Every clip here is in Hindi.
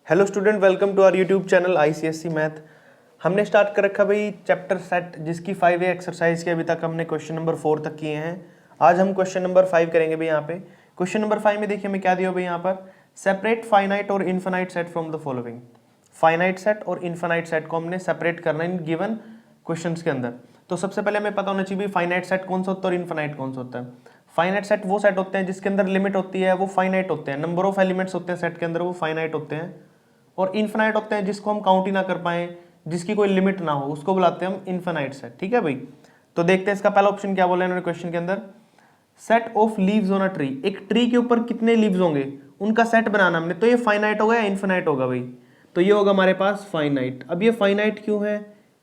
Hello student, welcome to our YouTube channel ICSC math. हमने स्टार्ट कर रखा भाई चैप्टर सेट, जिसकी 5A एक्सरसाइज के अभी तक हमने क्वेश्चन नंबर 4 तक किए हैं। आज हम क्वेश्चन नंबर 5 करेंगे भाई। यहाँ पे क्वेश्चन नंबर 5 में देखिए हमें क्या दिया भाई यहाँ पर, सेपरेट फाइनाइट और infinite set from the following. Finite set और इनफाइनाइट सेट को हमने सेपरेट करना इन गिवन क्वेश्चंस के अंदर। तो सबसे पहले हमें पता होना चाहिए फाइनाइट सेट कौन सा होता है और इनफाइनाइट कौन सा होता है। फाइनाइट सेट वो सेट होते हैं जिसके अंदर लिमिट होती है, वो फाइनाइट होते हैं, नंबर ऑफ एलिमेंट्स होते हैं सेट के अंदर, वो फाइनाइट होते हैं। और इनफाइनाइट होते हैं जिसको हम काउंट ही ना कर पाए, जिसकी कोई लिमिट ना हो, उसको बुलाते हैं हम इनफाइनाइट सेट। ठीक है भाई। तो देखते हैं इसका पहला ऑप्शन क्या बोला है इन्होंने क्वेश्चन के अंदर, set of leaves on a tree. एक ट्री के ऊपर कितने लीव्स होंगे उनका सेट बनाना हमने, तो ये फाइनाइट होगा या इनफाइनाइट होगा भाई? तो ये होगा हमारे पास फाइनाइट। अब ये फाइनाइट क्यों है,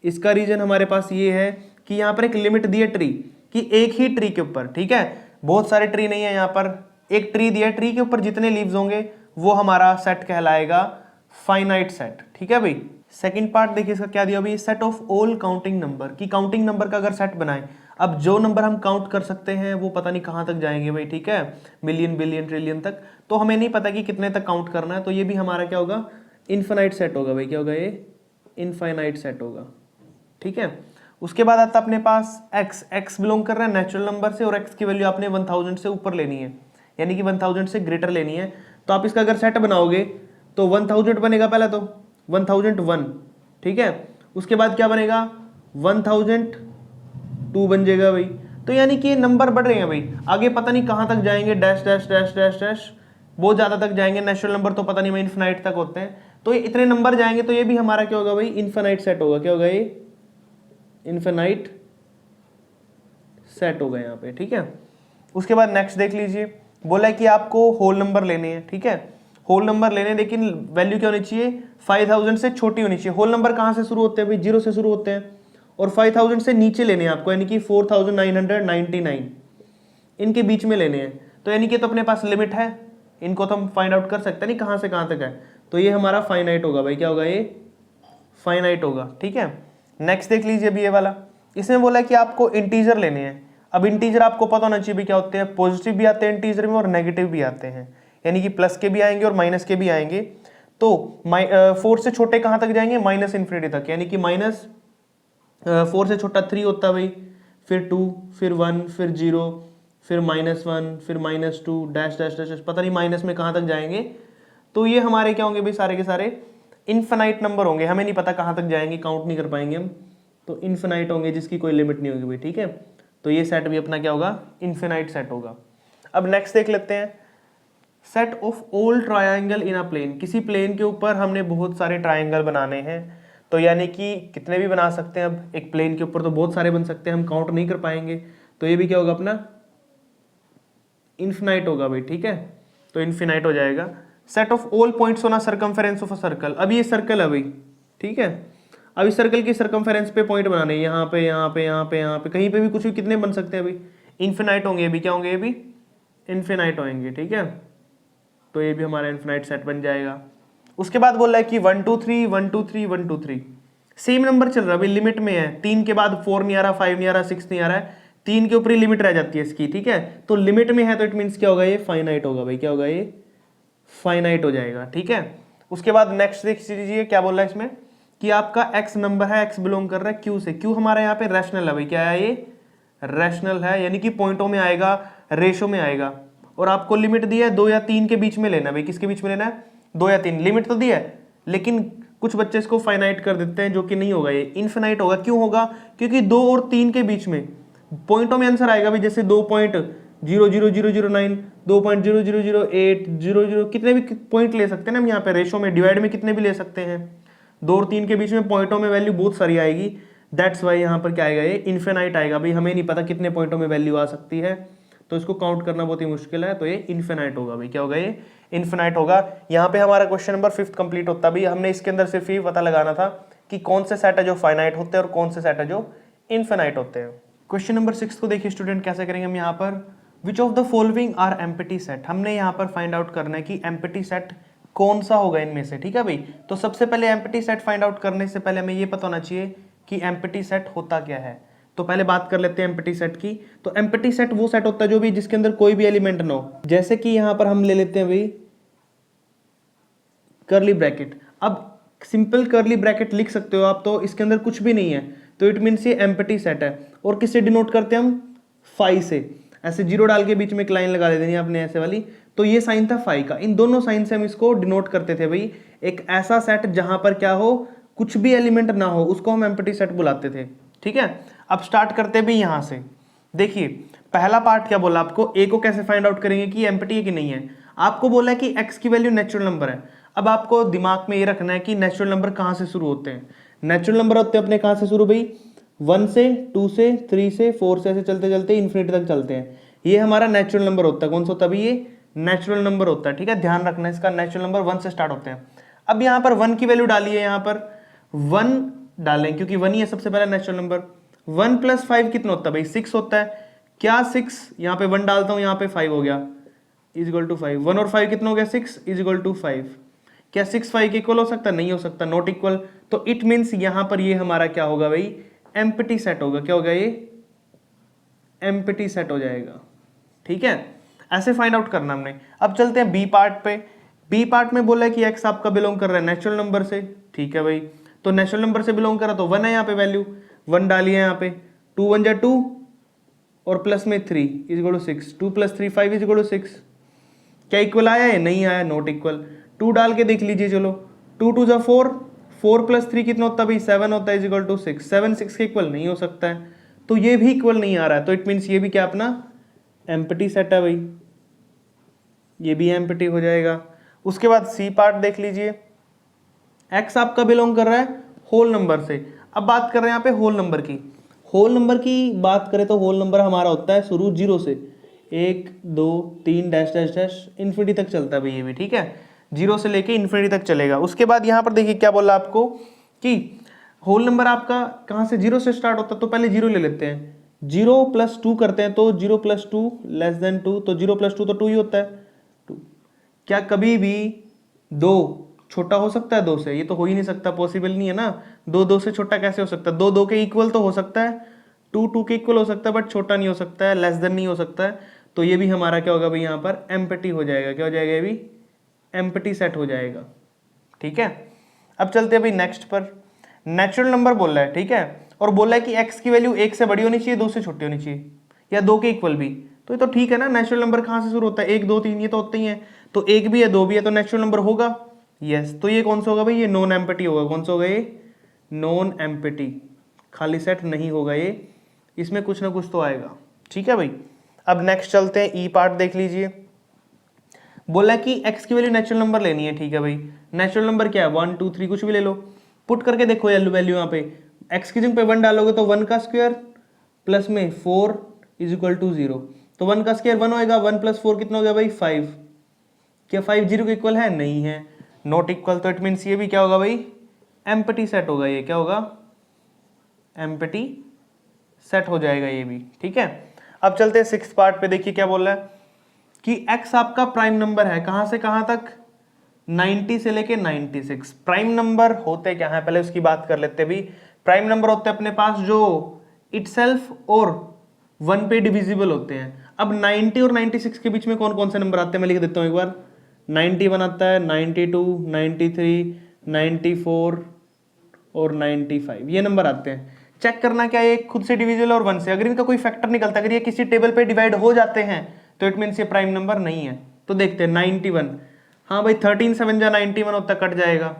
इसका रीजन हमारे पास ये है कि यहाँ पर एक लिमिट दी है ट्री कि एक ही ट्री के ऊपर, ठीक है, बहुत सारे ट्री नहीं है यहाँ पर, एक ट्री दिया है, ट्री के ऊपर जितने लीव्स होंगे वो हमारा सेट कहलाएगा फाइनाइट सेट। ठीक है भाई। सेकंड पार्ट देखिए इसका क्या दिया भाई, set of all counting number, की काउंटिंग नंबर का अगर सेट बनाए, अब जो नंबर हम काउंट कर सकते हैं वो पता नहीं कहां तक जाएंगे भाई, ठीक है, मिलियन बिलियन ट्रिलियन तक, तो हमें नहीं पता कि कितने तक काउंट करना है, तो ये भी हमारा क्या होगा, इनफाइनाइट सेट होगा भाई। क्या होगा ये, इनफाइनाइट सेट होगा। ठीक है। उसके बाद आता अपने पास x, x बिलोंग कर रहा है नेचुरल नंबर से, और x की वैल्यू आपने 1000 से ऊपर लेनी है, यानी कि 1000 से ग्रेटर लेनी है। तो आप इसका अगर सेट बनाओगे तो 1000 बनेगा पहला, तो 1001, ठीक है। उसके बाद क्या बनेगा, 1002 बन जाएगा भाई। तो यानी कि ये नंबर बढ़ रहे हैं भाई, आगे पता नहीं कहां तक जाएंगे, dash dash dash dash dash, बहुत ज्यादा तक जाएंगे। नेचुरल नंबर तो पता नहीं भाई इनफिनाइट तक होते हैं, तो ये इतने नंबर जाएंगे, तो ये भी हमारा क्या होगा भाई, इनफिनाइट सेट होगा। क्या होगा ये, इनफिनाइट सेट होगा यहाँ पे। ठीक है। उसके बाद नेक्स्ट देख लीजिए, बोला है कि आपको होल नंबर लेने हैं, ठीक है, होल नंबर लेने, लेकिन वैल्यू क्या होनी चाहिए, 5000 से छोटी होनी चाहिए। होल नंबर कहां से शुरू होते हैं भाई, 0 से शुरू होते हैं, और 5000 से नीचे लेने हैं आपको, यानी कि 4999 इनके बीच में लेने हैं। तो यानी कि तो अपने पास लिमिट है, इनको तो हम फाइंड आउट कर सकते हैं नहीं कहां से कहां तक है, तो ये हमारा फाइनाइट होगा भाई। क्या होगा ये, फाइनाइट होगा। ठीक है। नेक्स्ट देख लीजिए अभी ये वाला, इसमें बोला है कि आपको इंटीजर लेने हैं। अब इंटीजर आपको पता होना चाहिए भी क्या होते हैं, पॉजिटिव भी आते हैं इंटीजर में और नेगेटिव भी आते हैं, यानी कि प्लस के भी आएंगे और माइनस के भी आएंगे। तो 4 से छोटे कहां तक जाएंगे, माइनस इन्फिनिटी तक, यानी कि -4 से छोटा 3 होता है भाई, फिर 2, फिर 1, फिर 0, फिर -1, फिर -2, डैश डैश डैश, पता नहीं माइनस में कहां तक जाएंगे। तो ये हमारे क्या होंगे भाई, सारे के सारे इनफिनाइट नंबर होंगे, हमें नहीं पता कहां तक जाएंगे, काउंट नहीं कर पाएंगे हम, तो इनफिनाइट होंगे जिसकी कोई लिमिट नहीं होगी भाई। ठीक है। तो ये सेट भी अपना क्या होगा, इनफिनाइट सेट होगा। अब नेक्स्ट देख लेते हैं, set of all triangle in a plane. किसी प्लेन के ऊपर हमने बहुत सारे ट्रायंगल बनाने हैं, तो यानी कि कितने भी बना सकते हैं। अब एक प्लेन के ऊपर तो बहुत सारे बन सकते हैं, हम काउंट नहीं कर पाएंगे, तो ये भी क्या होगा अपना, इनफिनाइट होगा भाई। ठीक है। तो इनफिनाइट हो जाएगा। Set of all points on a circumference of a circle. अब ये सर्कल है भाई, ठीक है, अब इस सर्कल की सर्कमफेरेंस पे पॉइंट बनाने हैं, यहाँ पे यहाँ पे यहाँ पे यहाँ पे, कहीं पे भी कुछ भी, कितने बन सकते हैं भाई, इनफिनाइट होंगे। ये भी क्या होंगे, ये भी इनफिनाइट होंगे। ठीक है। तो ये भी हमारा इनफिनाइट सेट बन जाएगा। उसके बाद बोल रहा है कि 1 2 3 1 2 3 1 2 3 सेम नंबर चल रहा है भाई, लिमिट में है, 3 के बाद 4 नहीं आ रहा, 5 नहीं आ रहा, 6 नहीं आ रहा है, 3 के ऊपर ही लिमिट रह जाती है इसकी। ठीक है। तो लिमिट में है, तो इट मीन्स क्या होगा, ये फाइनाइट होगा भाई। क्या होगा, ये फाइनाइट हो जाएगा। ठीक है। उसके बाद नेक्स्ट देख लीजिए क्या बोल रहा है इसमें, कि आपका x नंबर है, x बिलोंग कर रहा है q से, q हमारा यहाँ पे रैशनल है भाई। क्या है ये, रैशनल है, यानी कि पॉइंटों में आएगा, रेशो में आएगा, और आपको लिमिट दी है 2 या 3 के बीच में लेना है भाई। किसके बीच में लेना है, 2 या 3, लिमिट तो दी है, लेकिन कुछ बच्चे इसको फाइनाइट कर देते हैं, जो कि नहीं होगा, ये इनफिनाइट होगा। क्यों होगा, क्योंकि 2 और 3 के बीच में पॉइंटों में आंसर आएगा भाई, जैसे 2.00009, 2.00008, 00, कितने भी पॉइंट ले सकते हैं ना हम यहाँ पे, रेशो में डिवाइड में कितने भी ले सकते हैं, 2 और 3 के बीच में पॉइंटों में वैल्यू बहुत सारी आएगी। दैट्स वाई यहाँ पर क्या आएगा, ये इनफिनाइट आएगा भाई। हमें नहीं पता कितने पॉइंटों में वैल्यू आ सकती है, तो इसको काउंट करना बहुत ही मुश्किल है, तो ये इनफिनाइट होगा भाई। क्या होगा, ये इनफिनाइट होगा। यहाँ पे हमारा क्वेश्चन नंबर 5 कंप्लीट होता भाई। हमने इसके अंदर सिर्फ ये पता लगाना था कि कौन से सेट है जो फाइनाइट होते हैं और कौन से सेट है जो इनफिनाइट होते हैं। क्वेश्चन नंबर 6 को देखिए स्टूडेंट, कैसे करेंगे हम यहाँ पर, which of the following are empty set. हमने यहाँ पर फाइंड आउट करना है कि एम्प्टी सेट कौन सा होगा इनमें से। ठीक है भाई। तो सबसे पहले एम्प्टी सेट फाइंड आउट करने से पहले हमें ये पता होना चाहिए कि एम्प्टी सेट होता क्या है। तो पहले बात कर लेते हैं एम्प्टी सेट की। तो एम्प्टी सेट वो सेट होता है जो भी जिसके अंदर कोई भी एलिमेंट ना हो, जैसे कि यहाँ पर हम ले लेते हैं भाई कर्ली ब्रैकेट। अब सिंपल कर्ली ब्रैकेट लिख सकते हो आप, तो इसके अंदर कुछ भी नहीं है, तो इट मीन्स ये एम्प्टी सेट है। और किससे डिनोट करते हैं हम? फाई से। ऐसे जीरो डाल के बीच में एक लाइन लगा देनी है आपने ऐसे वाली, तो ये साइन था फाई का। इन दोनों साइन से हम इसको डिनोट करते थे भाई। एक ऐसा सेट जहां पर क्या हो, कुछ भी एलिमेंट ना हो, उसको हम एम्प्टी सेट बुलाते थे। ठीक है, अब स्टार्ट करते भी यहां से। देखिए पहला पार्ट क्या बोला आपको, ए को कैसे फाइंड आउट करेंगे कि एम्प्टी है कि नहीं है। आपको बोला कि एक्स की वैल्यू नेचुरल नंबर है। अब आपको दिमाग में ये रखना है कि नेचुरल नंबर कहां से शुरू होते हैं। नेचुरल नंबर होते हैं अपने कहां से शुरू भाई, 1 से, 2 से, 3 से, 4 से, ऐसे चलते चलते इन्फिनिटी तक चलते हैं। ये हमारा नेचुरल नंबर होता है। कौन सा होता है भाई? ये नेचुरल नंबर होता है। ठीक है, ध्यान रखना इसका, नेचुरल नंबर 1 से स्टार्ट होते हैं। अब यहाँ पर 1 की वैल्यू डालिए, यहाँ पर 1 डालें क्योंकि 1 ही है सबसे पहला नेचुरल नंबर। 1 + 5 कितना होता है भाई? 6 होता है। क्या 6, यहाँ पे 1 डालता हूँ, यहाँ पे 5 हो गया, = 5। 1 और 5 कितना हो गया? 6 = 5। क्या 6 5 के इक्वल हो सकता? नहीं हो सकता, नॉट इक्वल। तो इट मीन्स यहां पर ये हमारा क्या होगा भाई? एम्प्टी सेट होगा। क्या होगा? ये एम्प्टी सेट हो जाएगा। ठीक है, ऐसे फाइंड आउट करना हमने। अब चलते हैं बी पार्ट पे। बी पार्ट में बोला है कि एक्स आपका बिलोंग कर रहा है नेचुरल नंबर से। ठीक है भाई, तो नेचुरल नंबर से बिलोंग कर रहा तो 1 है यहाँ पे वैल्यू, 1 डालिए यहाँ पे। 2 × 1 = 2 और प्लस में 3 = 6। 2 + 3 5 = 6। क्या इक्वल आया है? नहीं आया, नॉट इक्वल। 2 डाल के देख लीजिए, चलो। 2 × 2 = 4, 4 + 3 कितना होता है भाई? 7 होता है, = 6। 7 6 के इक्वल नहीं हो सकता है, तो ये भी इक्वल नहीं आ रहा है, तो इट मीन्स ये भी क्या अपना एम्प्टी सेट है भाई, ये भी एम्प्टी हो जाएगा। उसके बाद सी पार्ट देख लीजिए। एक्स आपका बिलोंग कर रहा है होल नंबर से। अब बात कर रहे हैं यहाँ पे होल नंबर की। होल नंबर की बात करें तो होल नंबर हमारा होता है शुरू 0 से, 1 2 3 डैश डैश डैश इन्फिनिटी तक चलता है भाई ये भी। ठीक है, 0 से लेके इन्फिनिटी तक चलेगा। उसके बाद यहाँ पर देखिए क्या बोला आपको कि होल नंबर आपका कहाँ से 0 से स्टार्ट होता है, तो पहले 0 ले लेते हैं। 0 + 2 करते हैं तो 0 + 2 <2, तो 0 + 2 तो 2 ही होता है। 2 क्या कभी भी 2 छोटा हो सकता है 2 से? ये तो हो ही नहीं सकता, पॉसिबल नहीं है ना। 2 2 से छोटा कैसे हो सकता है? 2 2 के इक्वल तो हो सकता है, 2 2 के इक्वल हो सकता है, बट छोटा नहीं हो सकता है, << नहीं हो सकता है। तो ये भी हमारा क्या होगा भाई, यहाँ पर एम्प्टी हो जाएगा। क्या हो जाएगा? ये भी एम्प्टी सेट हो जाएगा। ठीक है, अब चलते हैं भाई नेक्स्ट पर। नेचुरल नंबर बोल रहा है, ठीक है, और बोल रहा है कि एक्स की वैल्यू 1 से बड़ी होनी चाहिए, 2 से छोटी होनी चाहिए, या 2 के इक्वल भी। तो ये तो ठीक है ना, नेचुरल नंबर कहाँ से शुरू होता है? 1 2 3 ये तो होते ही हैं, तो 1 भी है 2 भी है, तो नेचुरल नंबर होगा। यस, तो ये कौन सा होगा भाई? ये नॉन एम्प्टी होगा। कौन सा होगा ये? नॉन एम्प्टी, खाली सेट नहीं होगा ये, इसमें कुछ ना कुछ तो आएगा। ठीक है भाई, अब नेक्स्ट चलते हैं, ई पार्ट देख लीजिए। बोला कि x की वैल्यू नेचुरल नंबर लेनी है। ठीक है भाई, नेचुरल नंबर क्या है? 1 2 3 कुछ भी ले लो, पुट करके देखो वैल्यू यहाँ पे। x की जगह पे 1 डालोगे तो 1 का स्क्वायर प्लस में 4 = 0, तो 1 का स्क्वायर 1 होएगा। 1 + 4 कितना हो गया भाई? 5। क्या 5 0 के इक्वल है? नहीं है, नॉट इक्वल। तो इट मीन्स ये भी क्या होगा भाई? एम्प्टी सेट होगा। ये क्या होगा? एम्प्टी सेट हो जाएगा ये भी। ठीक है, अब चलते हैं 6th पार्ट पे। देखिए क्या बोल रहा है कि x आपका प्राइम नंबर है, कहां से कहां तक? 90 से लेके 96। प्राइम नंबर होते क्या है, पहले उसकी बात कर लेते हैं भी। प्राइम नंबर होते हैं अपने पास जो इटसेल्फ और 1 पे डिविजिबल होते हैं। अब 90 और 96 के बीच में कौन कौन से नंबर आते हैं, मैं लिख देता हूं एक बार। 91 आता है, 92, 93, 94 और 95, ये नंबर आते हैं। चेक करना क्या ये खुद से डिविजिबल और 1 से, अगर इनका कोई फैक्टर निकलता है, अगर ये किसी टेबल पे डिवाइड हो जाते हैं तो इट मीन्स ये प्राइम नंबर नहीं है। तो देखते हैं 91, हाँ भाई 13 7 जा 91 होता है, कट जाएगा।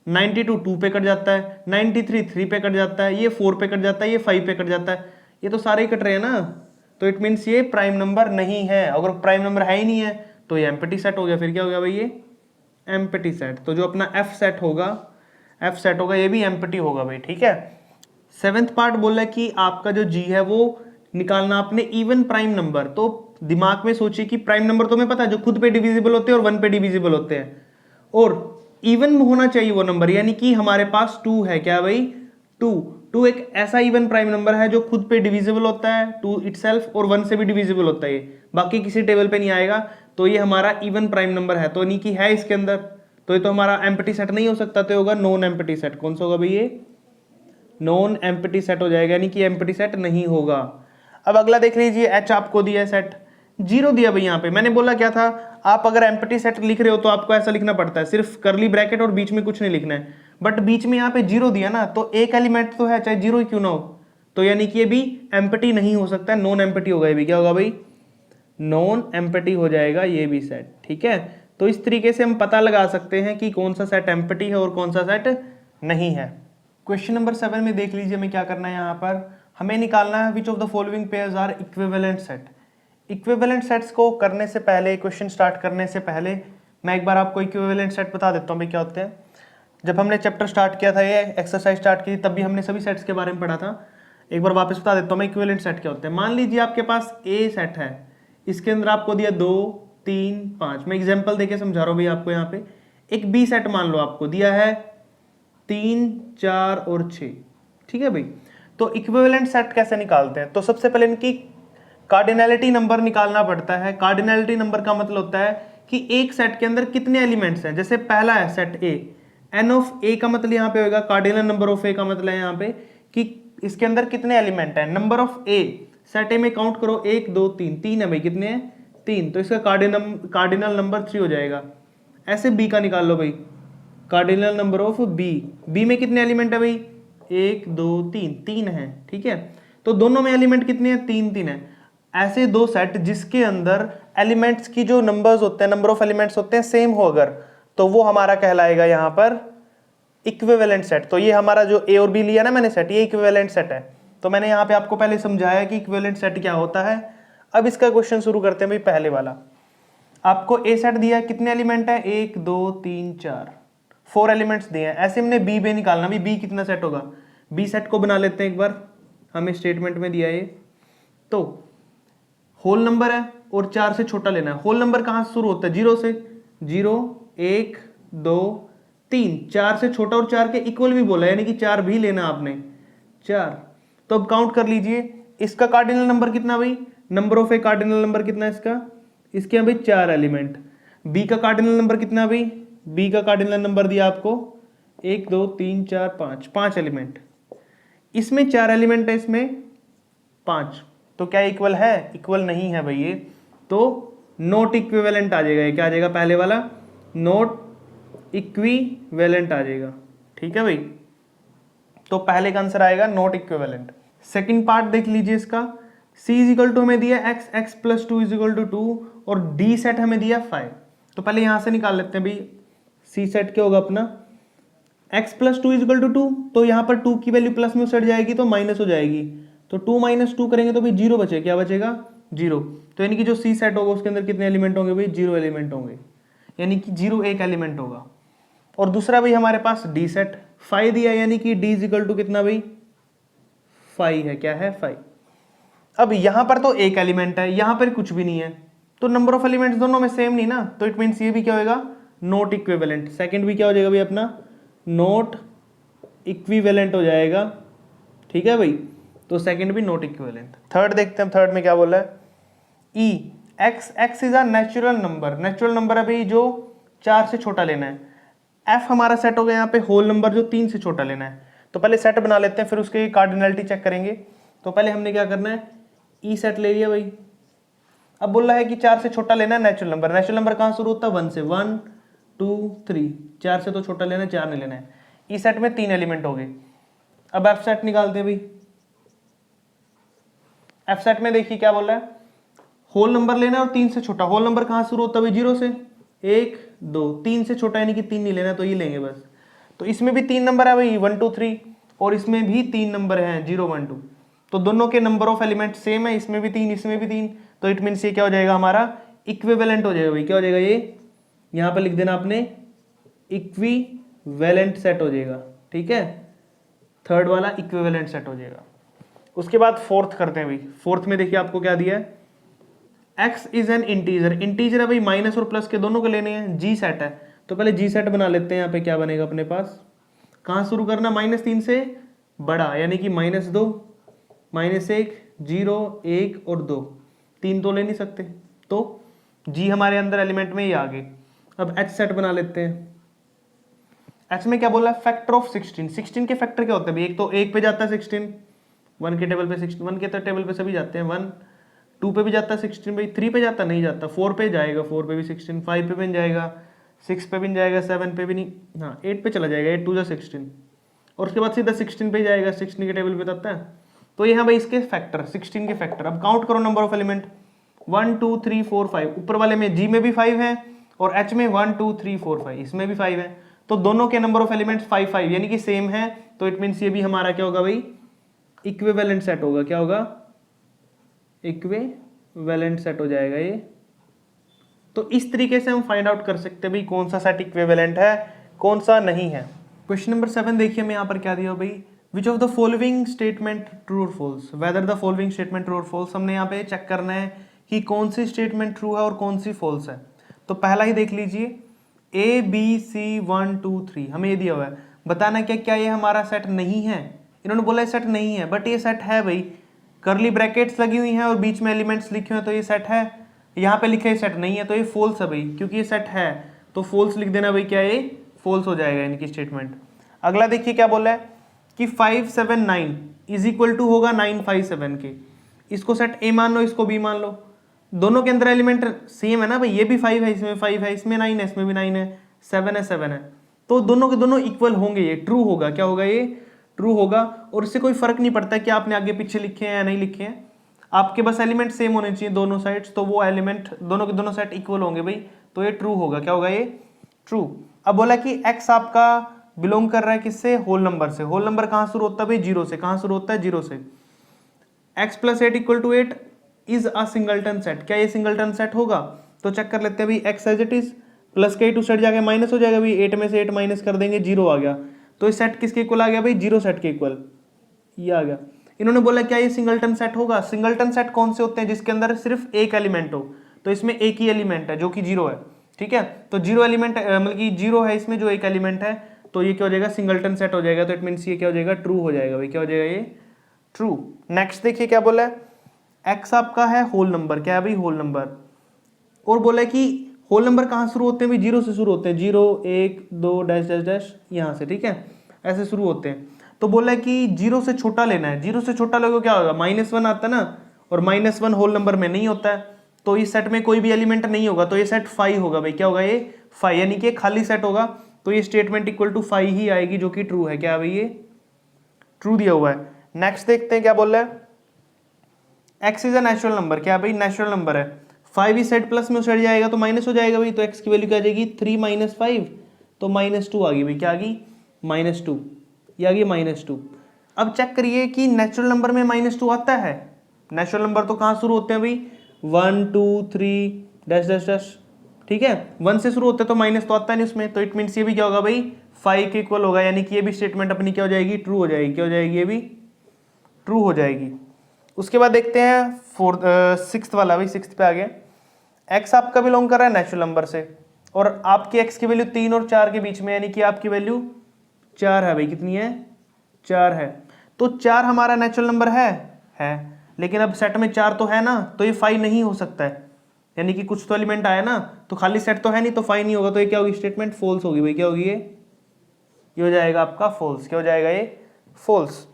92 2 पे कट जाता है, 93 3 पे कट जाता है, ये 4 पे कट जाता है, ये 5 पे कट जाता है, ये तो सारे ही कट रहे हैं ना, तो इट मीन्स ये प्राइम नंबर नहीं है। अगर प्राइम नंबर है ही नहीं है तो ये एम्प्टी सेट हो गया। फिर क्या हो गया भाई? ये एम्प्टी सेट। तो जो अपना एफ सेट होगा ये भी एम्प्टी होगा भाई। ठीक है, 7th पार्ट बोल रहा है कि आपका जो जी है वो निकालना आपने इवन प्राइम नंबर। तो दिमाग में सोचिए कि प्राइम नंबर तो हमें पता है जो खुद पे डिविजिबल होते हैं और 1 पे डिविजिबल होते हैं, और इवन होना चाहिए वो नंबर, यानी कि हमारे पास 2 है। क्या भाई? 2 एक ऐसा इवन प्राइम नंबर है जो खुद पे डिविजिबल होता है, 2 इटसेल्फ, और 1 से भी डिविजिबल होता है, बाकी किसी टेबल पे नहीं आएगा। तो ये हमारा इवन प्राइम नंबर है, तो यानी कि है इसके अंदर, तो ये तो हमारा एम्प्टी सेट नहीं हो सकता, तो होगा नॉन एम्प्टी सेट। कौन सा होगा भाई? ये नॉन एम्प्टी सेट हो जाएगा, यानी कि एम्प्टी सेट नहीं होगा। अब अगला देख लीजिए, एच आपको दिया है सेट, जीरो दिया भाई यहाँ पे। मैंने बोला क्या था, आप अगर एम्प्टी सेट लिख रहे हो तो आपको ऐसा लिखना पड़ता है, सिर्फ करली ब्रैकेट और बीच में कुछ नहीं लिखना है, बट बीच में यहाँ पे जीरो दिया ना, तो एक एलिमेंट तो है चाहे जीरो ही क्यों ना हो, तो यानी कि ये भी एम्प्टी नहीं हो सकता, नॉन एम्प्टी होगा ये भी। क्या होगा भाई, नॉन एम्प्टी हो जाएगा ये भी सेट, ठीक है। तो इस तरीके से हम पता लगा सकते हैं कि कौन सा सेट एम्प्टी है और कौन सा सेट नहीं है। क्वेश्चन नंबर 7 में देख लीजिए हमें क्या करना है, यहाँ पर हमें निकालना है which of the following pairs are equivalent set. Equivalent sets को करने से पहले, क्वेश्चन स्टार्ट करने से पहले मैं एक बार आपको इक्विवेलेंट सेट बता देता हूँ भाई क्या होते हैं। जब हमने चैप्टर स्टार्ट किया था, ये एक्सरसाइज स्टार्ट की, तब भी हमने सभी सेट्स के बारे में पढ़ा था। एक बार वापस बता देता हूँ मैं इक्विवेलेंट सेट क्या होते हैं। मान लीजिए आपके पास ए सेट है, इसके अंदर आपको दिया 2 3 5, मैं एग्जाम्पल देके समझा रहा हूँ भाई आपको। यहाँ पे एक बी सेट मान लो आपको दिया है 3 4 और 6, ठीक है भाई। तो इक्विवेलेंट सेट कैसे निकालते हैं, तो सबसे पहले इनकी कार्डिनैलिटी नंबर निकालना पड़ता है। कार्डिनैलिटी नंबर का मतलब होता है कि एक सेट के अंदर कितने एलिमेंट्स हैं। जैसे पहला है सेट ए, एन ऑफ ए का मतलब यहाँ पे होगा, कार्डिनल नंबर ऑफ ए का मतलब है यहाँ पे कि इसके अंदर कितने एलिमेंट हैं। नंबर ऑफ ए, सेट ए में काउंट करो 1 2 3, 3 है भाई, कितने हैं 3, तो इसका कार्डिनल नंबर 3 हो जाएगा। ऐसे बी का निकाल लो भाई, cardinal number of B, B में कितने एलिमेंट है भाई 1 2 3, 3 है, ठीक है। तो दोनों में एलिमेंट कितने हैं 3 3 है। ऐसे दो सेट जिसके अंदर एलिमेंट्स की जो नंबर्स होते हैं, नंबर ऑफ एलिमेंट्स होते हैं सेम हो अगर, तो वो हमारा कहलाएगा यहाँ पर इक्विवेलेंट सेट। तो ये हमारा जो ए और बी लिया ना मैंने सेट, ये इक्विवेलेंट सेट है। तो मैंने यहाँ पे आपको पहले समझाया कि इक्विवेलेंट सेट क्या होता है। अब इसका क्वेश्चन शुरू करते हैं भाई। पहले वाला आपको ए सेट दिया है, कितने एलिमेंट है 1 2 3 4, 4 एलिमेंट्स दिए हैं। ऐसे हमने बी में निकालना भी, बी कितना सेट होगा। बी सेट को बना लेते हैं एक बार, हमें स्टेटमेंट में दिया ये। तो होल नंबर है और 4 से छोटा लेना है। होल नंबर कहाँ से शुरू होता है, 0 से, 0 1 2 3, 4 से छोटा और 4 के इक्वल भी बोला, यानी कि 4 भी लेना आपने, 4। तो अब काउंट कर लीजिए, इसका कार्डिनल नंबर कितना भाई, number of A cardinal number कितना है इसका, इसके यहाँ भाई 4 एलिमेंट। बी का कार्डिनल नंबर कितना भाई, बी का कार्डिनल नंबर दिया आपको 1 2 3 4 5, 5 एलिमेंट। इसमें 4 एलिमेंट है, इसमें 5, तो क्या इक्वल है, इक्वल नहीं है भाई ये, तो नॉट इक्विवेलेंट आ जाएगा। ये क्या आ जाएगा, पहले वाला नॉट इक्विवेलेंट आ जाएगा, ठीक है भाई। तो पहले का आंसर आएगा नॉट इक्विवेलेंट। सेकंड पार्ट देख लीजिए इसका, c इज इक्वल टू हमें दिया x, x plus 2 is equal to 2 और d सेट हमें दिया 5। तो पहले यहां से निकाल लेते हैं भाई, c सेट क्या होगा अपना, x plus 2 is equal to 2, तो यहाँ पर 2 की वैल्यू प्लस में उछट जाएगी तो माइनस हो जाएगी, तो 2 माइनस 2 करेंगे तो भाई 0 बचे, क्या बचेगा 0। तो यानी कि जो c सेट होगा उसके अंदर कितने एलिमेंट होंगे भाई, 0 एलिमेंट होंगे, यानी कि 0 एक एलिमेंट होगा। और दूसरा भाई हमारे पास डी सेट 5 दिया, यानी कि डी इज इक्वल टू कितना भाई 5 है, क्या है 5। अब यहां पर तो एक एलिमेंट है, यहां पर कुछ भी नहीं है, तो नंबर ऑफ एलिमेंट्स दोनों में सेम नहीं ना, तो इट मीन्स ये भी क्या होगा, नॉट इक्विवेलेंट। सेकंड भी क्या हो जाएगा भाई अपना, नॉट इक्विवेलेंट हो जाएगा, ठीक है भाई। तो सेकंड भी नॉट इक्विवेलेंट। थर्ड देखते हैं, थर्ड में क्या बोला है, E x, x is a natural number, natural number है भाई जो 4 से छोटा लेना है। एफ हमारा सेट हो गया यहाँ पे होल नंबर जो 3 से छोटा लेना है। तो पहले सेट बना लेते हैं, फिर उसके कार्डिनलिटी चेक करेंगे। तो पहले हमने क्या करना है, ई सेट ले लिया भाई। अब बोल रहा है कि 4 से छोटा लेना है नेचुरल नंबर। नेचुरल नंबर कहाँ शुरू होता है, 1 से, 1 2 3, 4 से तो छोटा लेना है, 4 नहीं लेना है। ई सेट में 3 एलिमेंट हो गए। अब एफ सेट निकालते हैं भाई। एफ सेट में देखिए क्या बोल रहा है, होल नंबर लेना है और 3 से छोटा। होल नंबर कहाँ शुरू होता है भाई, 0 से, 1 2, 3 से छोटा यानी कि 3 नहीं लेना, तो ये लेंगे बस। तो इसमें भी 3 नंबर है भाई 1 2 3, और इसमें भी 3 नंबर हैं 0 1 2, तो दोनों के नंबर ऑफ एलिमेंट सेम है, इसमें भी 3 इसमें भी 3, तो इट मीन्स ये क्या हो जाएगा हमारा इक्विवेलेंट हो जाएगा भाई। क्या हो जाएगा ये, यहाँ पर लिख देना आपने इक्विवेलेंट सेट हो जाएगा, ठीक है। थर्ड वाला इक्विवेलेंट सेट हो जाएगा। उसके बाद फोर्थ करते हैं भाई। फोर्थ में देखिए आपको क्या दिया है, x is an integer, integer है भाई, माइनस और प्लस के दोनों को लेने हैं। जी सेट है, तो पहले जी सेट बना लेते हैं। यहाँ पे क्या बनेगा अपने पास, कहाँ शुरू करना, -3 से बड़ा, यानी कि -2 -1 0 1 और 2, 3 तो ले नहीं सकते, तो जी हमारे अंदर एलिमेंट में ही आ गए। अब एच सेट बना लेते हैं। एच में क्या बोला, फैक्टर ऑफ 16, 16 के फैक्टर क्या होते हैं भाई, एक तो 1 पे जाता है 16, 1 के टेबल पे 16, 1 के तो टेबल पे सभी जाते हैं, 1 2 पे भी जाता है 16 भाई, 3 पे जाता नहीं जाता, 4 पे जाएगा, 4 पे भी 16, 5 पे भी जाएगा, 6 पे भी जाएगा, 7 पे भी नहीं, हाँ 8 पे चला जाएगा, 8 2 जा 16, और उसके बाद सीधा 16 पे जाएगा, 16 के टेबल पे आता है। तो ये है भाई इसके फैक्टर, 16 के फैक्टर। अब काउंट करो नंबर ऑफ एलिमेंट, 1 2 3 4 5, ऊपर वाले में जी में भी 5 है और एच में 1 2 3 4 5, इसमें भी 5 है, तो दोनों के नंबर ऑफ एलिमेंट्स 5 5 यानी कि सेम है। तो इट मीन्स ये भी हमारा क्या होगा भाई, इक्विवेलेंट सेट होगा। क्या होगा, इक्विवेलेंट सेट हो जाएगा ये। तो इस तरीके से हम फाइंड आउट कर सकते हैं भाई कौन सा सेट इक्विवेलेंट है, कौन सा नहीं है। क्वेश्चन नंबर 7 देखिए, मैं यहाँ पर क्या दिया भाई, which of the following statement true or false, whether the following statement true or false. हमने यहाँ पे चेक करना है कि कौन सी स्टेटमेंट ट्रू है और कौन सी फॉल्स है। तो पहला ही देख लीजिए, ए बी सी 1 2 3, हमें ये दिया हुआ है, बताना क्या ये हमारा सेट नहीं है। इन्होंने बोला है सेट नहीं है, बट ये सेट है भाई, करली ब्रैकेट्स लगी हुई हैं और बीच में एलिमेंट्स लिखे हुए हैं, तो ये सेट है। यहाँ पे लिखे सेट नहीं है, तो ये फॉल्स है भाई, क्योंकि ये सेट है तो फॉल्स लिख देना भाई, क्या ये फॉल्स हो जाएगा इनकी स्टेटमेंट। अगला देखिए क्या बोला है कि 5 7 9 इज इक्वल टू होगा 9 5 7 के। इसको सेट ए मान लो, इसको बी मान लो, दोनों के अंदर एलिमेंट सेम है ना भाई, ये भी 5 है, इसमें 5 है, इसमें 9 है, इसमें भी 9 है, 7 है 7 है, तो दोनों के दोनों इक्वल होंगे, ये ट्रू होगा। क्या होगा, ये ट्रू होगा। और इससे कोई फर्क नहीं पड़ता कि आपने आगे पीछे लिखे हैं या नहीं लिखे हैं, आपके बस एलिमेंट सेम होने चाहिए दोनों साइड्स, तो वो एलिमेंट दोनों के दोनों सेट इक्वल होंगे भाई, तो ये ट्रू होगा। क्या होगा, ये ट्रू। अब बोला कि x आपका बिलोंग कर रहा है किससे, होल नंबर से। होल नंबर कहाँ शुरू होता है भाई, जीरो से। कहाँ शुरू होता है, जीरो से। x + 8 = 8 is a singleton set. क्या ये सिंगलटन सेट होगा, तो चेक कर लेते हैं भाई। x as it is, plus के 2 सेट जाके माइनस हो जाएगा भाई, 8 में से 8 माइनस कर देंगे, 0 आ गया। तो इस सेट किसके इक्वल आ गया भाई, जीरो सेट के इक्वल, ये आ गया। इन्होंने बोला क्या ये सिंगलटन सेट होगा। सिंगलटन सेट कौन से होते हैं, जिसके अंदर सिर्फ एक एलिमेंट हो, तो इसमें एक ही एलिमेंट है जो कि जीरो है, ठीक है। तो जीरो एलिमेंट मतलब कि जीरो है इसमें जो एक एलिमेंट है, तो ये क्या हो जाएगा, सिंगलटन सेट हो जाएगा। तो इट मीन्स ये क्या हो जाएगा, ट्रू हो जाएगा भाई। क्या हो जाएगा, ये ट्रू। नेक्स्ट देखिए क्या बोला है, एक्स आपका है होल नंबर। क्या है भाई, होल नंबर। और बोला है कि होल नंबर कहाँ शुरू होते हैं भाई, जीरो से शुरू होते हैं, 0 1 2 डैश डैश डैश यहाँ से, ठीक है, ऐसे शुरू होते हैं। तो बोला है कि जीरो से छोटा लेना है, जीरो से छोटा लोगे क्या होगा, -1 आता है ना, और -1 होल नंबर में नहीं होता है, तो इस सेट में कोई भी एलिमेंट नहीं होगा, तो ये सेट 5 होगा भाई। क्या होगा, ये 5, यानी कि खाली सेट होगा, तो ये स्टेटमेंट इक्वल टू 5 ही आएगी, जो कि ट्रू है। क्या है भाई, ये ट्रू दिया हुआ है। नेक्स्ट देखते हैं क्या बोल रहा है, x is a natural number. क्या भाई, नेचुरल नंबर है। 5 इस सेट प्लस में उछड़ जाएगा तो माइनस हो जाएगा भाई, तो एक्स की वैल्यू क्या आ जाएगी, 3 - 5, तो -2 आ गई भाई। क्या आ गई, -2, ये आ गई -2। अब चेक करिए कि नेचुरल नंबर में -2 आता है। नेचुरल नंबर तो कहाँ शुरू होते हैं भाई, 1 2 3 डैश डैश डैश, ठीक है, 1 से शुरू होते हैं, तो माइनस तो आता नहीं उसमें, तो इट मीन्स ये भी क्या होगा भाई, 5 के इक्वल होगा, यानी कि ये भी स्टेटमेंट अपनी क्या हो जाएगी, ट्रू हो जाएगी। क्या हो जाएगी, ये भी ट्रू हो जाएगी। उसके बाद देखते हैं सिक्स्थ वाला भाई, सिक्स्थ पे आ गया। एक्स आपका बिलोंग कर रहा है नेचुरल नंबर से, और आपकी एक्स की वैल्यू 3 और 4 के बीच में, यानी कि आपकी वैल्यू 4 है भाई। कितनी है, 4 है। तो 4 हमारा नेचुरल नंबर है, लेकिन अब सेट में 4 तो है ना, तो ये 5 नहीं हो सकता है, यानी कि कुछ तो एलिमेंट आया ना, तो खाली सेट तो है नहीं, तो 5 नहीं होगा, तो ये क्या होगी, स्टेटमेंट फॉल्स होगी भाई। क्या होगी, ये हो जाएगा आपका फॉल्स। क्या हो जाएगा, ये फॉल्स।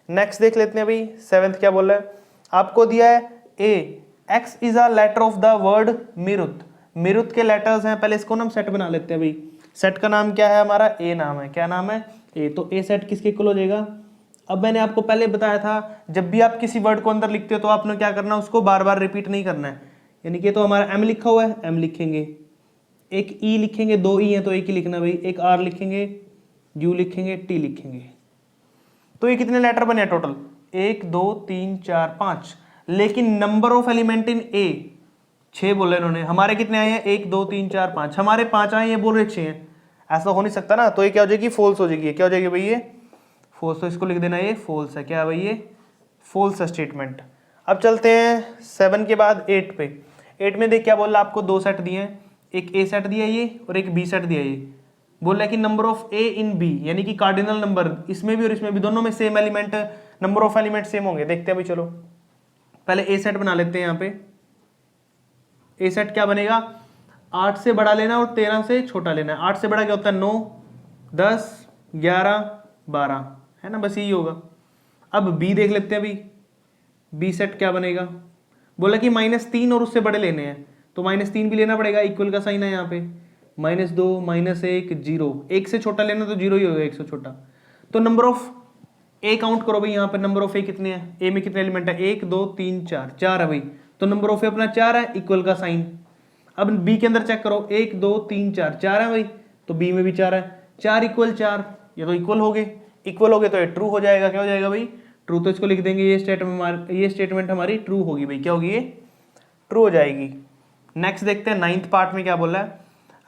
नेक्स्ट देख लेते हैं भाई, 7th क्या बोल रहा है, आपको दिया है A, x is a letter of the word मिरुत। मिरुत के लेटर्स हैं, पहले इसको हम सेट बना लेते हैं भाई। सेट का नाम क्या है हमारा, ए नाम है। क्या नाम है, ए। तो ए सेट किसके इक्वल हो जाएगा। अब मैंने आपको पहले बताया था, जब भी आप किसी वर्ड को अंदर लिखते हो तो आपने क्या करना है, उसको बार बार रिपीट नहीं करना है, यानी कि तो हमारा एम लिखा हुआ है, एम लिखेंगे, एक ई लिखेंगे, 2 ई है तो एक ही लिखना भाई, एक आर लिखेंगे, यू लिखेंगे, टी लिखेंगे। तो ये कितने लेटर बने टोटल, 1 2 3 4 5, लेकिन नंबर ऑफ एलिमेंट इन ए 6 बोले इन्होंने, हमारे कितने आए हैं, 1 2 3 4 5, हमारे 5 आए, ये बोल रहे 6 हैं, ऐसा हो नहीं सकता ना, तो ये क्या हो जाएगी, फॉल्स हो जाएगी। क्या हो जाएगी भाई, ये फॉल्स। तो इसको लिख देना, ये फॉल्स है। क्या है भाई, ये फॉल्स स्टेटमेंट। अब चलते हैं 7 के बाद 8 पे। 8 में देख क्या बोल रहा है, आपको 2 सेट दिए हैं, एक ए सेट दिया ये और एक बी सेट दिया ये। बोल रहा है कि number of A in B, यानी कि कार्डिनल नंबर इसमें भी और इसमें भी, दोनों में same element, number of element same होंगे। देखते हैं भाई, चलो पहले ए सेट बना लेते हैं। यहाँ पे ए सेट क्या बनेगा, 8 से बड़ा लेना और 13 से छोटा लेना है। 8 से बड़ा क्या होता है, 9 10 11 12 है ना, बस यही होगा। अब बी देख लेते हैं भाई, बी सेट क्या बनेगा, बोला कि -3 और उससे बड़े लेने हैं, तो -3 भी लेना पड़ेगा, इक्वल का साइन है यहाँ पे, -2 -1 0, 1 से छोटा लेना तो 0 ही होगा 1 से छोटा। तो नंबर ऑफ ए काउंट करो भाई, यहाँ पे नंबर ऑफ ए कितने हैं, ए में कितने एलिमेंट है, 1 2 3 4, 4 है भाई, तो नंबर ऑफ ए अपना 4 है, इक्वल का साइन। अब बी के अंदर चेक करो, 1 2 3 4, 4 है भाई, तो बी में भी 4 है, 4 इक्वल 4, ये तो इक्वल हो गए, इक्वल हो गए तो ये ट्रू हो जाएगा, क्या हो जाएगा भाई, ट्रू। तो इसको लिख देंगे, ये स्टेटमेंट हमारी ट्रू होगी भाई, क्या होगी ये, ट्रू हो जाएगी। नेक्स्ट देखते हैं 9th पार्ट में क्या बोला है।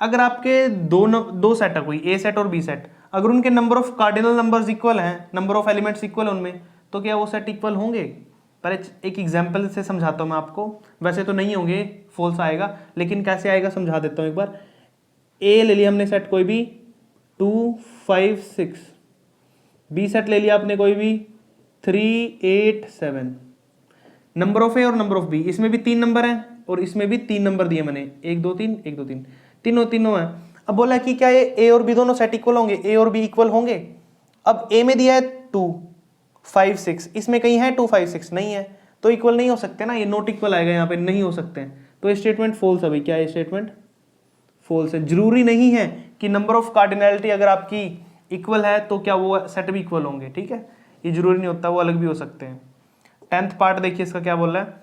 अगर आपके दो सेट है कोई, ए सेट और बी सेट, अगर उनके number of cardinal numbers equal हैं, नंबर ऑफ एलिमेंट्स इक्वल है उनमें, तो क्या वो सेट इक्वल होंगे। पर एक एग्जांपल से समझाता हूँ मैं आपको, वैसे तो नहीं होंगे, फॉल्स आएगा, लेकिन कैसे आएगा समझा देता हूँ एक बार। ए ले लिया हमने सेट कोई भी 2 5 6, बी सेट ले लिया आपने कोई भी 3 8 7, नंबर ऑफ ए और नंबर ऑफ बी, इसमें भी 3 नंबर हैं और इसमें भी 3 नंबर दिए मैंने, 1 2 3 1 2 3, तीनों है। अब बोला कि क्या ये ए और बी दोनों सेट इक्वल होंगे, ए और बी इक्वल होंगे। अब ए में दिया है 2 5 6, इसमें कहीं है 2 5 6 नहीं है, तो इक्वल नहीं हो सकते ना, ये नॉट इक्वल आएगा यहाँ पे, नहीं हो सकते हैं, तो ये स्टेटमेंट फॉल्स है भाई। क्या है स्टेटमेंट, फॉल्स है। जरूरी नहीं है कि नंबर ऑफ कार्डिनैलिटी अगर आपकी इक्वल है तो क्या वो सेट भी इक्वल होंगे, ठीक है, ये जरूरी नहीं होता, वो अलग भी हो सकते हैं। 10th पार्ट देखिए इसका क्या बोल रहा है,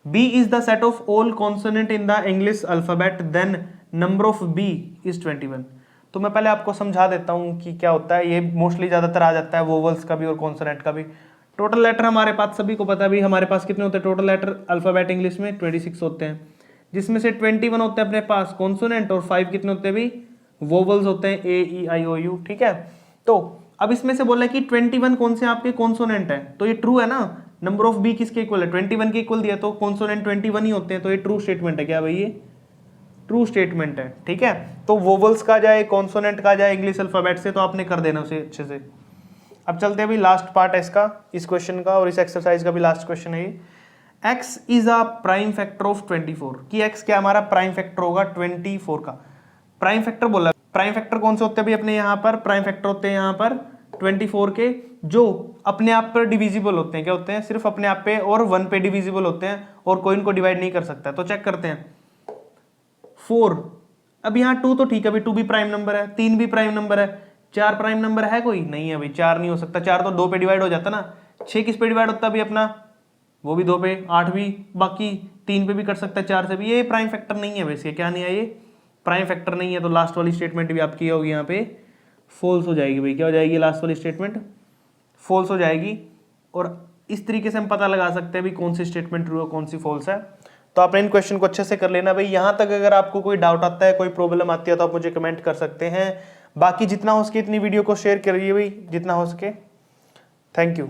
B is the set of all consonant in the English alphabet then number of B is 21। तो मैं पहले आपको समझा देता हूँ कि क्या होता है, ये मोस्टली ज़्यादातर आ जाता है वोवल्स का भी और कॉन्सोनेंट का भी। टोटल लेटर हमारे पास सभी को पता है भी, हमारे पास कितने होते हैं टोटल लेटर अल्फाबेट इंग्लिश में, 26 होते हैं, जिसमें से 21 होते हैं अपने पास कॉन्सोनेंट और 5 कितने होते हैं भी, वोवल्स होते हैं, ए ई आई ओ यू, ठीक है। तो अब इसमें से बोला कि 21 कौन से आपके कॉन्सोनेंट है, तो ये ट्रू है ना, नंबर ऑफ बी किसके इक्वल है, 21 के इक्वल दिया, तो कॉन्सोनेंट 21 ही होते हैं, तो ये ट्रू स्टेटमेंट है। क्या भाई, ये ट्रू स्टेटमेंट है, ठीक है। तो वोवल्स का जाए, कॉन्सोनेंट का जाए इंग्लिश अल्फाबेट से, तो आपने कर देना उसे अच्छे से। अब चलते हैं भाई लास्ट पार्ट है इसका, इस क्वेश्चन का और इस एक्सरसाइज का भी लास्ट क्वेश्चन है ये। x is a prime factor of 24, कि x क्या हमारा प्राइम फैक्टर होगा 24 का। प्राइम फैक्टर बोला, प्राइम फैक्टर कौन से होते हैं भाई अपने यहाँ पर, प्राइम फैक्टर होते हैं यहाँ पर 24 के, जो अपने आप पर डिविजिबल होते हैं, क्या होते हैं, सिर्फ अपने आप पे और 1 पे डिविजिबल होते हैं, और कोई इनको डिवाइड नहीं कर सकता। तो चेक करते हैं 4, अब यहाँ 2 तो ठीक है भाई, 2 भी प्राइम नंबर है, 3 भी प्राइम नंबर है, 4 प्राइम नंबर है कोई, नहीं है भाई, 4 नहीं हो सकता, 4 तो 2 पे डिवाइड हो जाता ना, 6 किस पे डिवाइड होता है भाई अपना, वो भी 2 पे, 8 भी, बाकी 3 पे भी कर सकता है, 4 से भी, ये प्राइम फैक्टर नहीं है वैसे, क्या नहीं है ये, प्राइम फैक्टर नहीं है। तो लास्ट वाली स्टेटमेंट भी आपकी होगी यहाँ पे फॉल्स हो जाएगी भाई, क्या हो जाएगी लास्ट वाली स्टेटमेंट, फॉल्स हो जाएगी। और इस तरीके से हम पता लगा सकते हैं भी कौन सी स्टेटमेंट ट्रू है कौन सी फॉल्स है। तो आपने इन क्वेश्चन को अच्छे से कर लेना भाई। यहाँ तक अगर आपको कोई डाउट आता है, कोई प्रॉब्लम आती है, तो आप मुझे कमेंट कर सकते हैं। बाकी जितना हो सके इतनी वीडियो को शेयर करिए भाई, जितना हो सके। Thank you.